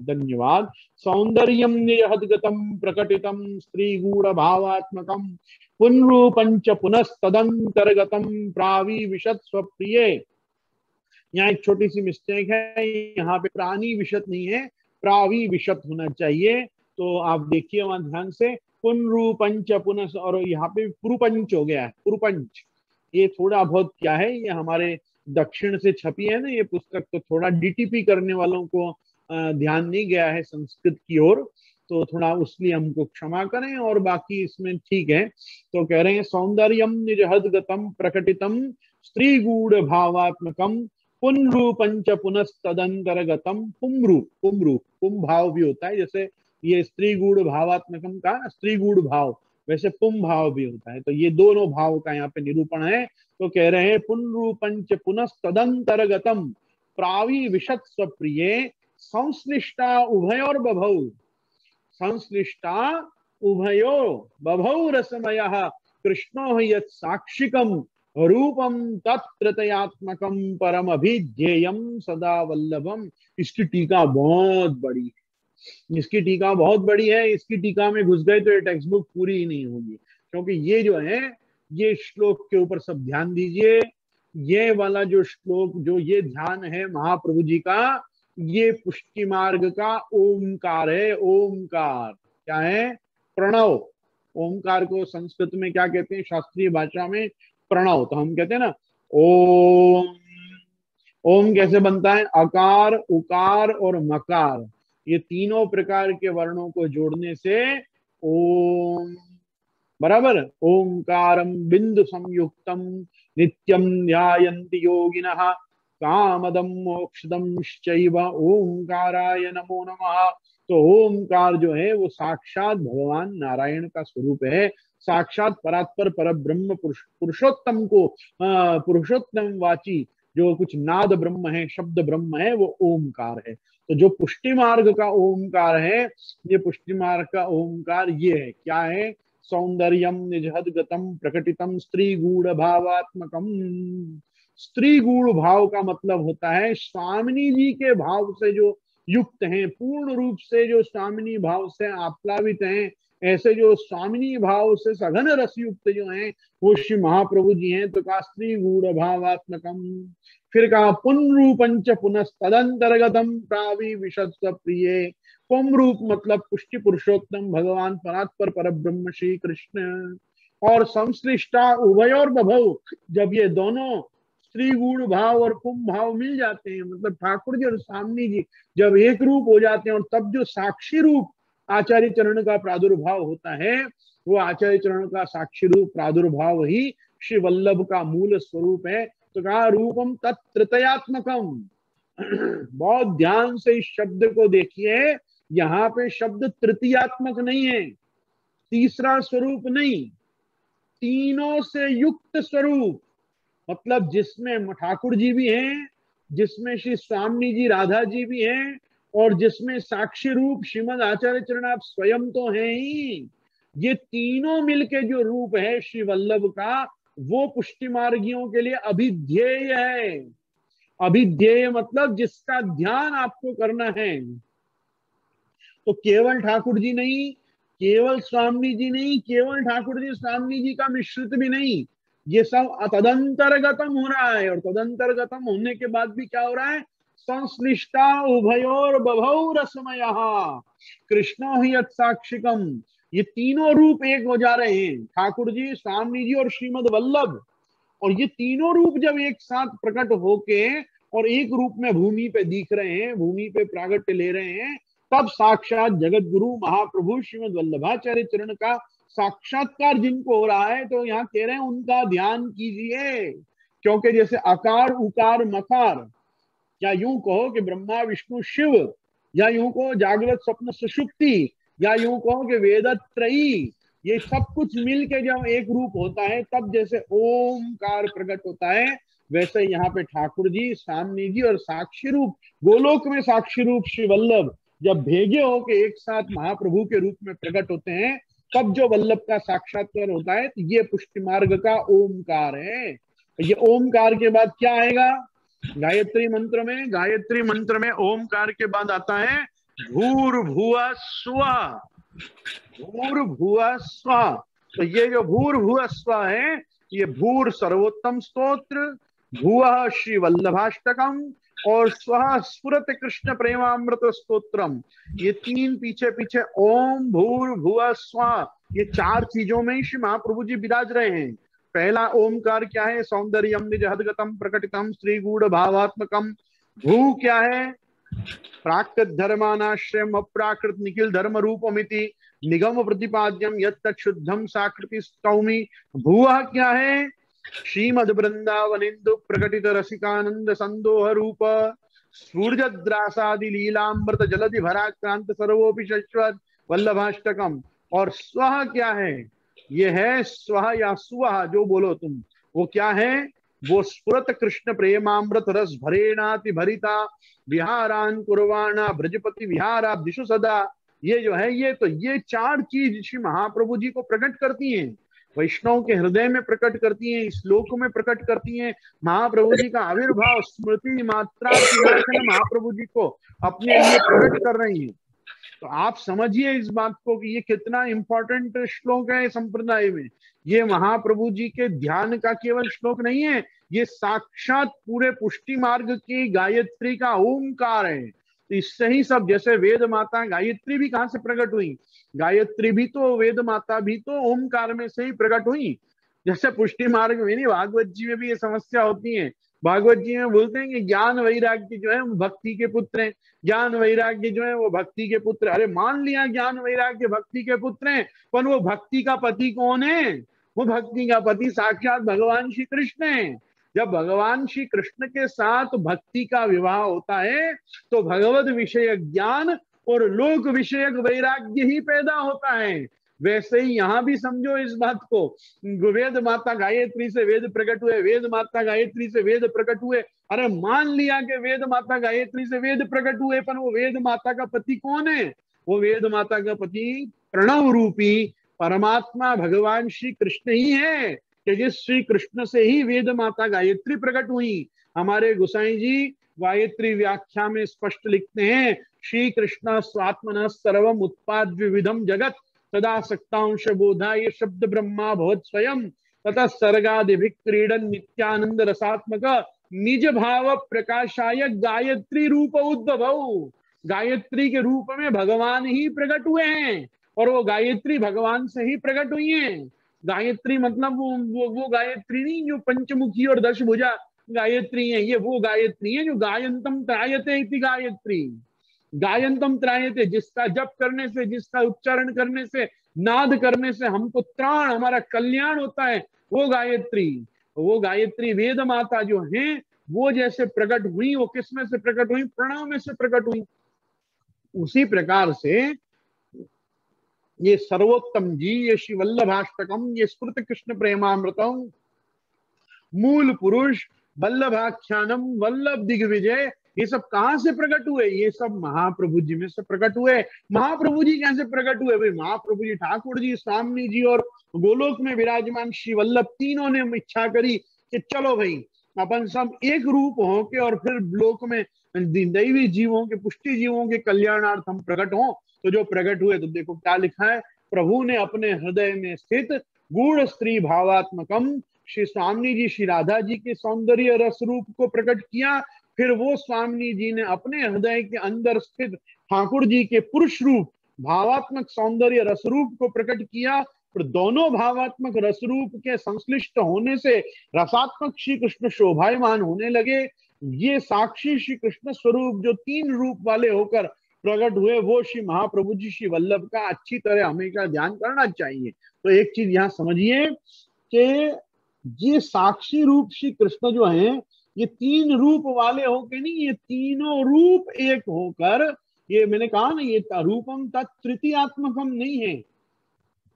धन्यवाद। सौंदर्यम निजहद्गतम प्रकटितम स्त्रीगूढ़ भावात्मकम पुनरूपंच पुनस्तदंतर्गतम प्राविविशत स्वप्रिये। यहाँ एक छोटी सी मिस्टेक है, यहाँ पे प्राणी विशत नहीं है, प्राविविशत होना चाहिए। तो आप देखिए वहां ध्यान से, पुनरूपंच पुनः, और यहाँ पे पुरुपंच हो गया है, पुरुपंच। ये थोड़ा बहुत क्या है, ये हमारे दक्षिण से छपी है ना ये पुस्तक, तो थोड़ा डीटीपी करने वालों को ध्यान नहीं गया है संस्कृत की ओर, तो थोड़ा उसलिए हमको क्षमा करें, और बाकी इसमें ठीक है। तो कह रहे हैं सौंदर्यम निजहद्गतम प्रकटितम स्त्रीगूढ़ भावात्मकम पुनरूपंच पुनस्तदंतर्गतम पुमरूप। पुमरूप पुम भाव भी होता है, जैसे ये स्त्रीगूढ़ भावात्मकम का स्त्रीगूढ़ भाव, वैसे पुम भाव भी होता है। तो ये दोनों भाव का यहाँ पे निरूपण है। तो कह रहे हैं पुनरूपंच पुनस्तदंतर्गतम प्राविविशत स्वप्रिये संश्लिष्टा उभयोर बभौ। संश्लिष्टा उभयो बभौ रसमयः कृष्णो यत् साक्षिकम रूपम तत्त्रतयात्मकम परम अभिध्येयम सदा वल्लभम। इसकी टीका बहुत बड़ी है, इसकी टीका बहुत बड़ी है। इसकी टीका में घुस गए तो ये टेक्स्ट बुक पूरी ही नहीं होगी, क्योंकि ये जो है, ये श्लोक के ऊपर सब ध्यान दीजिए। ये वाला जो श्लोक, जो ये ध्यान है महाप्रभु जी का, ये पुष्टि मार्ग का ओमकार है। ओमकार क्या है? प्रणव। ओमकार को संस्कृत में क्या कहते हैं? शास्त्रीय भाषा में प्रणव। तो हम कहते हैं ना ओम। ओम कैसे बनता है? अकार, उकार और मकार, ये तीनों प्रकार के वर्णों को जोड़ने से ओम बराबर। ओंकारम बिंदु संयुक्तम नित्यम ध्यायन्ति योगिनः कामदम मोक्षदम चैव ओंकाराय नमो नमः। तो ओंकार जो है वो साक्षात भगवान नारायण का स्वरूप है, साक्षात परात्पर पर ब्रह्म पुरुषोत्तम को पुरुषोत्तम वाची जो कुछ नाद ब्रह्म है, शब्द ब्रह्म है, वो ओंकार है। तो जो पुष्टि मार्ग का ओंकार है, ये पुष्टि मार्ग का ओंकार ये है, क्या है? सौंदर्यम निजहद्गतम प्रकटितम स्त्रीगूढ़ भावात्मकम। स्त्रीगूढ़ भाव का मतलब होता है स्वामिनी जी के भाव से जो युक्त हैं, पूर्ण रूप से जो स्वामिनी भाव से आप्लावित हैं, ऐसे जो स्वामिनी भाव से सघन रस युक्त जो हैं, वो श्री महाप्रभु जी हैं। तो कहा स्त्रीगूढ़ भावात्मकम, फिर कहा पुनरूपंच पुनस्तदंतर्गतम प्राविविशत स्वप्रिये। पुम रूप मतलब पुष्टि पुरुषोत्तम भगवान परात्पर पर ब्रह्म श्री कृष्ण। और संश्लिष्टा उभयोर बभौ, जब ये दोनों स्त्रीगूढ़ भाव और पुम भाव मिल जाते हैं, मतलब ठाकुर जी और सामनी जी जब एक रूप हो जाते हैं, और तब जो साक्षी रूप आचार्य चरण का प्रादुर्भाव होता है, वो आचार्य चरण का साक्षी रूप प्रादुर्भाव ही श्री वल्लभ का मूल स्वरूप है। तो कहा रूपम तत्त्रतयात्मकम। बहुत ध्यान से इस शब्द को देखिए, यहाँ पे शब्द तृतीयात्मक नहीं है, तीसरा स्वरूप नहीं, तीनों से युक्त स्वरूप। मतलब जिसमें ठाकुर जी भी हैं, जिसमें श्री स्वामी जी राधा जी भी हैं, और जिसमें साक्षी रूप श्रीमद आचार्य चरण आप स्वयं तो हैं ही। ये तीनों मिलके जो रूप है श्री वल्लभ का, वो पुष्टि मार्गियों के लिए अभिध्येय है। अभिध्येय मतलब जिसका ध्यान आपको करना है। तो केवल ठाकुर जी नहीं, केवल स्वामी जी नहीं, केवल ठाकुर जी स्वामी जी का मिश्रित भी नहीं, ये सब तदंतर्गतम हो रहा है। और तदंतर्गतम होने के बाद भी क्या हो रहा है? संश्लिष्टा उभयोर बभौ रसमयः कृष्णो हि यत् साक्षिकम। ये तीनों रूप एक हो जा रहे हैं, ठाकुर जी, स्वामी जी और श्रीमद वल्लभ। और ये तीनों रूप जब एक साथ प्रकट होके और एक रूप में भूमि पे दिख रहे हैं, भूमि पे प्रागट्य ले रहे हैं, तब साक्षात जगत गुरु महाप्रभु श्रीमद वल्लभाचार्य चरण का साक्षात्कार जिनको हो रहा है। तो यहाँ कह रहे हैं उनका ध्यान कीजिए, क्योंकि जैसे आकार, उकार, मकार, या यूं कहो कि ब्रह्मा विष्णु शिव, या यूं कहो जागृत स्वप्न सुषुप्ति, या यूं कहो कि वेदत्रयी, ये सब कुछ मिलके जब एक रूप होता है, तब जैसे ओमकार प्रकट होता है, वैसे यहाँ पे ठाकुर जी, सामनी जी और साक्षी रूप, गोलोक में साक्षी रूप श्री वल्लभ जब भेगे होके एक साथ महाप्रभु के रूप में प्रकट होते हैं, तब जो वल्लभ का साक्षात्कार होता है। तो ये पुष्टि मार्ग का ओमकार है। ये ओमकार के बाद क्या आएगा? गायत्री मंत्र में, गायत्री मंत्र में ओमकार के बाद आता है भूर्भुवः स्वः, भूर्भुवः स्वः। तो ये जो भूर्भुवः स्वः है, ये भूर सर्वोत्तम स्तोत्र, भुवः श्री वल्लभाष्टकम और स्वः स्फुरत कृष्ण प्रेमामृत स्तोत्रम, ये तीन पीछे पीछे ओम भूर्भुवः स्वः, ये चार चीजों में श्री महाप्रभु जी विराज रहे हैं। पहला ओमकार क्या है? सौंदर्यम निज हदगतम प्रकटितम श्री गूढ़ भावात्मकम। भू क्या है? प्राकृत धर्मानाश्रयम अप्राकृत निखिल धर्म रूपमिति निगम प्रतिपाद्यम यत् शुद्धम साकृति स्तौमी। भुवः क्या है? श्रीमद वृंदावनिंदु प्रकटित रसिकानंद संदोह रूप सूर्यद्रासादि लीलामृत जलधि भराक्रांत सर्वोपि शश्वत वल्लभाष्टकम। और स्वः क्या है? ये है स्वः या स्वः, जो बोलो तुम, वो क्या है? वो स्फुरत कृष्ण प्रेमामृत रस भरेणाति भरिता विहारान कुर्वाणा ब्रजपति विहारा दिशु सदा। ये जो है, ये तो ये चार चीज श्री महाप्रभु जी को प्रकट करती हैं, वैष्णव के हृदय में प्रकट करती हैं, श्लोक में प्रकट करती हैं। महाप्रभु जी का आविर्भाव स्मृति मात्रा विनाशन महाप्रभु जी को अपने लिए प्रकट कर रही है। तो आप समझिए इस बात को कि ये कितना इंपॉर्टेंट श्लोक है संप्रदाय में। ये महाप्रभु जी के ध्यान का केवल श्लोक नहीं है, ये साक्षात पूरे पुष्टि मार्ग की गायत्री का ओंकार है। तो इससे ही सब, जैसे वेद माता गायत्री भी कहां से प्रकट हुई? गायत्री भी तो, वेद माता भी तो ओंकार में से ही प्रकट हुई। जैसे पुष्टि मार्ग में नहीं, भागवत जी में भी ये समस्या होती है। भागवत जी में बोलते हैं कि ज्ञान वैराग्य जो है वो भक्ति के पुत्र हैं, ज्ञान वैराग्य जो है वो भक्ति के पुत्र। अरे मान लिया ज्ञान वैराग्य भक्ति के पुत्र हैं, पर वो भक्ति का पति कौन है? वो भक्ति का पति साक्षात भगवान श्री कृष्ण है। जब भगवान श्री कृष्ण के साथ भक्ति का विवाह होता है तो भगवत विषय ज्ञान और लोक विषयक वैराग्य ही पैदा होता है। वैसे ही यहाँ भी समझो इस बात को, वेद माता गायत्री से वेद प्रकट हुए, वेद माता गायत्री से वेद प्रकट हुए। अरे मान लिया कि वेद माता गायत्री से वेद प्रकट हुए, पर वो वेद माता का पति कौन है? वो वेद माता का पति प्रणव रूपी परमात्मा भगवान श्री कृष्ण ही है, कि जिस श्री कृष्ण से ही वेद माता गायत्री प्रकट हुई। हमारे गोसाई जी गायत्री व्याख्या में स्पष्ट लिखते हैं, श्री कृष्ण स्वात्मन सर्वम उत्पाद विविधम जगत तदा सक्तांश बोधा ये शब्द ब्रह्मा भवत स्वयं तथा सर्गादिभिः क्रीडन नित्यानंद रसात्मक निज भाव प्रकाशाय गायत्री रूप उद्भव। गायत्री के रूप में भगवान ही प्रकट हुए हैं, और वो गायत्री भगवान से ही प्रकट हुई है। गायत्री मतलब वो गायत्री नहीं जो पंचमुखी और दशभुजा गायत्री है, ये वो गायत्री है जो गायंतम त्रायते इति गायत्री। गायंतम त्रायते, जिसका जप करने से, जिसका उच्चारण करने से, नाद करने से हमको त्राण, हमारा कल्याण होता है, वो गायत्री। वो गायत्री वेद माता जो है वो जैसे प्रकट हुई, वो किस में से प्रकट हुई? प्रणव में से प्रकट हुई। उसी प्रकार से ये सर्वोत्तम जी, ये श्री वल्लभाष्टकम, ये स्फुरत कृष्ण प्रेमामृतम, मूल पुरुष, वल्लभाख्यानम, वल्लभ दिग्विजय, ये सब कहां से प्रकट हुए? ये सब महाप्रभु जी में से प्रकट हुए। महाप्रभु जी कैसे प्रकट हुए? भाई महाप्रभु जी, ठाकुर जी, स्वामी जी और गोलोक में विराजमान श्री वल्लभ, तीनों ने इच्छा करी कि चलो भाई अपन सब एक रूप हो के और फिर लोक में दैवी जीवों के, पुष्टि जीवों के कल्याणार्थ हम प्रकट हों। तो जो प्रकट हुए, तो देखो क्या लिखा है, प्रभु ने अपने हृदय में स्थित गूढ़ स्त्री भावात्मकम, श्री स्वामी जी, श्री राधा जी के सौंदर्य रस रूप को प्रकट किया। फिर वो स्वामी जी ने अपने हृदय के अंदर स्थित ठाकुर जी के पुरुष रूप भावात्मक सौंदर्य रस रूप को प्रकट किया। फिर दोनों भावात्मक रस रूप के संश्लिष्ट होने से रसात्मक श्री कृष्ण शोभायमान होने लगे। ये साक्षी श्री कृष्ण स्वरूप जो तीन रूप वाले होकर प्रकट हुए, वो श्री महाप्रभु जी श्री वल्लभ का अच्छी तरह हमेशा ध्यान करना चाहिए। तो एक चीज यहाँ समझिए कि ये साक्षी रूप श्री कृष्ण जो है, ये तीन रूप वाले होके नहीं, ये तीनों रूप एक होकर, ये मैंने कहा ना, ये रूपम तृतीयात्मकम नहीं है,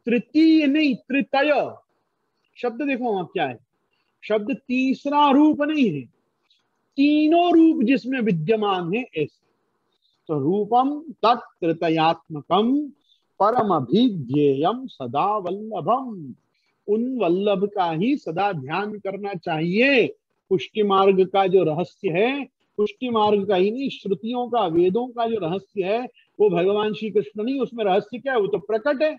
तृतीय नहीं, तृतीय शब्द देखो वहां क्या है, शब्द तीसरा रूप नहीं है, तीनों रूप जिसमें विद्यमान है ऐसे। तो रूपम तत्तृतयात्मकम परम अभिध्येयम सदा वल्लभम, उन वल्लभ का ही सदा ध्यान करना चाहिए। पुष्टि मार्ग का जो रहस्य है, पुष्टि मार्ग का ही नहीं, श्रुतियों का, वेदों का जो रहस्य है वो भगवान श्री कृष्ण नहीं, उसमें रहस्य क्या है, वो तो प्रकट है।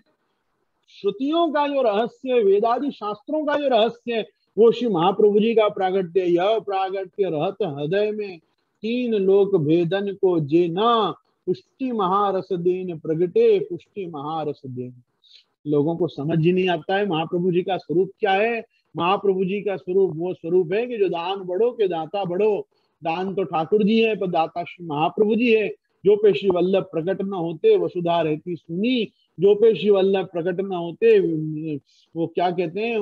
श्रुतियों का जो रहस्य, वेदादि शास्त्रों का जो रहस्य है, वो श्री महाप्रभु जी का प्रागट्य। यह प्रागट्य रहत हृदय में, तीन लोक भेदन को जे न, पुष्टि महारस देन प्रगटे, पुष्टि महारस देन। लोगों को समझ ही नहीं आता है महाप्रभु जी का स्वरूप क्या है। महाप्रभु जी का स्वरूप वो स्वरूप है कि जो दान बढ़ो के दाता बढ़ो। दान तो ठाकुर जी है, पर दाता श्री महाप्रभु जी है। जो पे श्री वल्लभ प्रकट न होते वसुधा रहती सुनी, जो पे श्री वल्लभ प्रकट न होते, वो क्या कहते हैं,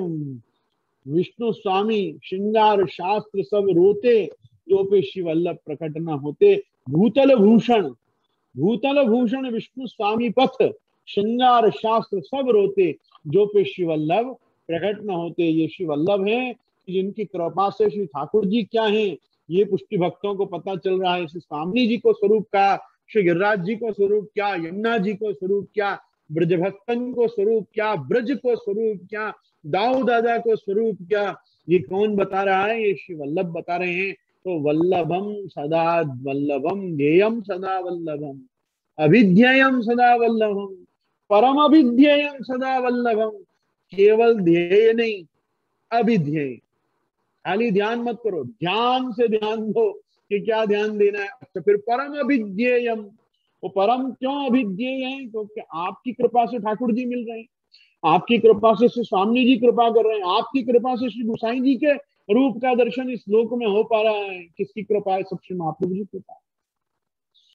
विष्णु स्वामी श्रृंगार शास्त्र सब रोते, जो पे श्री वल्लभ प्रकट न होते। भूतल भूषण, भूतल भूषण विष्णु स्वामी पथ, श्रृंगार शास्त्र सब रोते, जो पे श्री वल्लभ प्रकट न होते। ये श्री वल्लभ है जिनकी कृपा से श्री ठाकुर जी क्या है ये पुष्टि भक्तों को पता चल रहा है। श्री स्वामी जी को स्वरूप का, श्री गिरिराज जी को स्वरूप क्या, यमुना जी को स्वरूप क्या, ब्रज भक्तन को स्वरूप क्या, ब्रज को स्वरूप क्या, दाऊ दादा को स्वरूप क्या, ये कौन बता रहा है, ये श्री वल्लभ बता रहे हैं। तो वल्लभम सदा वल्लभम, ध्येयम सदा वल्लभम, अभिध्येयम सदा वल्लभम, परम अभिध्येयम सदा वल्लभम। केवल ध्येय नहीं, अभिध्येय। खाली ध्यान मत करो, ध्यान से ध्यान दो कि क्या ध्यान देना है। अच्छा, फिर परम अभिध्येयम। वो परम क्यों अभिध्येय है, क्योंकि आपकी कृपा से ठाकुर जी मिल रहे हैं, आपकी कृपा से श्री स्वामी जी कृपा कर रहे हैं, आपकी कृपा से श्री गोसाई जी के रूप का दर्शन इस लोक में हो पा रहा है। किसकी कृपा है, सब श्री महाप्रभु जी कृपा।